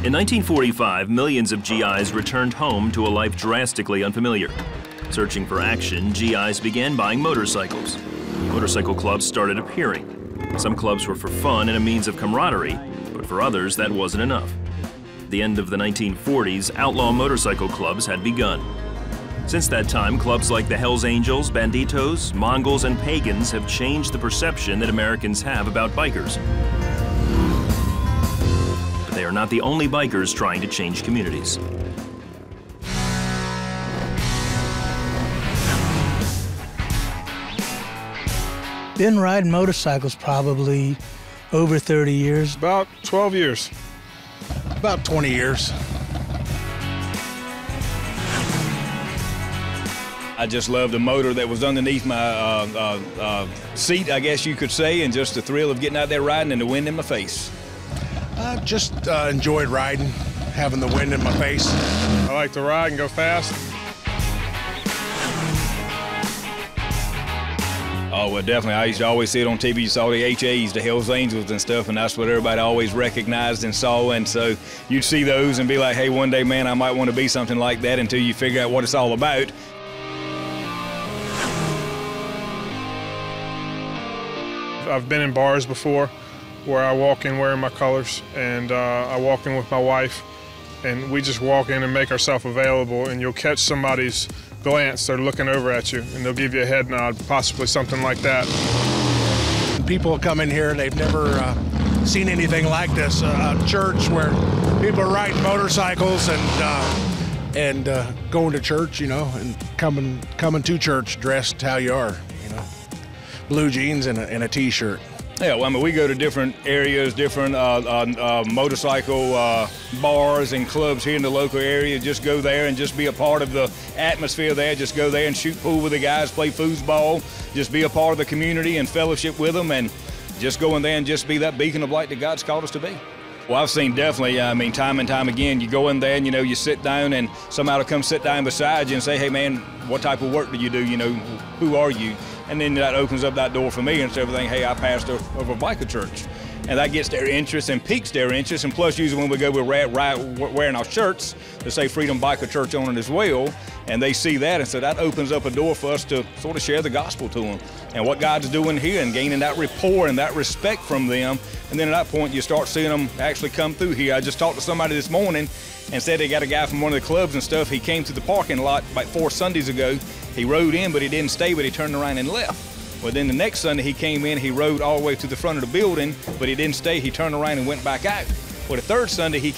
In 1945, millions of GIs returned home to a life drastically unfamiliar. Searching for action, GIs began buying motorcycles. Motorcycle clubs started appearing. Some clubs were for fun and a means of camaraderie, but for others that wasn't enough. At the end of the 1940s, outlaw motorcycle clubs had begun. Since that time, clubs like the Hells Angels, Banditos, Mongols, and Pagans have changed the perception that Americans have about bikers. But they are not the only bikers trying to change communities. Been riding motorcycles probably over 30 years. About 12 years. About 20 years. I just loved the motor that was underneath my seat, I guess you could say, and just the thrill of getting out there riding and the wind in my face. I just enjoyed riding, having the wind in my face. I like to ride and go fast. Oh, well, definitely. I used to always see it on TV. You saw the HAs, the Hells Angels and stuff, and that's what everybody always recognized and saw. And so you'd see those and be like, hey, one day, man, I might want to be something like that, until you figure out what it's all about. I've been in bars before where I walk in wearing my colors, and I walk in with my wife, and we just walk in and make ourselves available, and you'll catch somebody's glance. They're looking over at you, and they'll give you a head nod, possibly something like that. People come in here, they've never seen anything like this, a church where people are riding motorcycles and going to church, you know, and coming to church dressed how you are, you know, blue jeans and a t-shirt. Yeah, well, I mean, we go to different areas, different motorcycle bars and clubs here in the local area. Just go there and just be a part of the atmosphere there. Just go there and shoot pool with the guys, play foosball, just be a part of the community and fellowship with them, and just go in there and just be that beacon of light that God's called us to be. Well, I've seen definitely, I mean, time and time again, you go in there and, you know, you sit down and somebody will come sit down beside you and say, hey, man, what type of work do you do? You know, who are you? And then that opens up that door for me and everything. Hey, I pastor over a biker church. And that gets their interest and piques their interest. And plus, usually when we go, we're wearing our shirts that say Freedom Biker Church on it as well. And they see that, and so that opens up a door for us to sort of share the gospel to them and what God's doing here and gaining that rapport and that respect from them. And then at that point, you start seeing them actually come through here. I just talked to somebody this morning and said they got a guy from one of the clubs and stuff. He came to the parking lot like 4 Sundays ago. He rode in, but he didn't stay, but he turned around and left. Well, then the next Sunday he came in, he rode all the way to the front of the building, but he didn't stay. He turned around and went back out. Well, the third Sunday he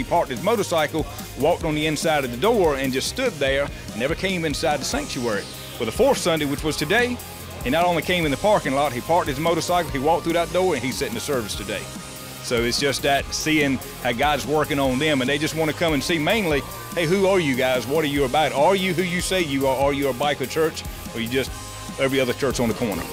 parked his motorcycle, walked on the inside of the door, and just stood there, never came inside the sanctuary. Well, the fourth Sunday, which was today, he not only came in the parking lot, he parked his motorcycle, he walked through that door, and he's sitting in the service today. So it's just that, seeing how God's working on them, and they just want to come and see mainly, hey, who are you guys? What are you about? Are you who you say you are? Are you a biker church, or are you just every other church on the corner?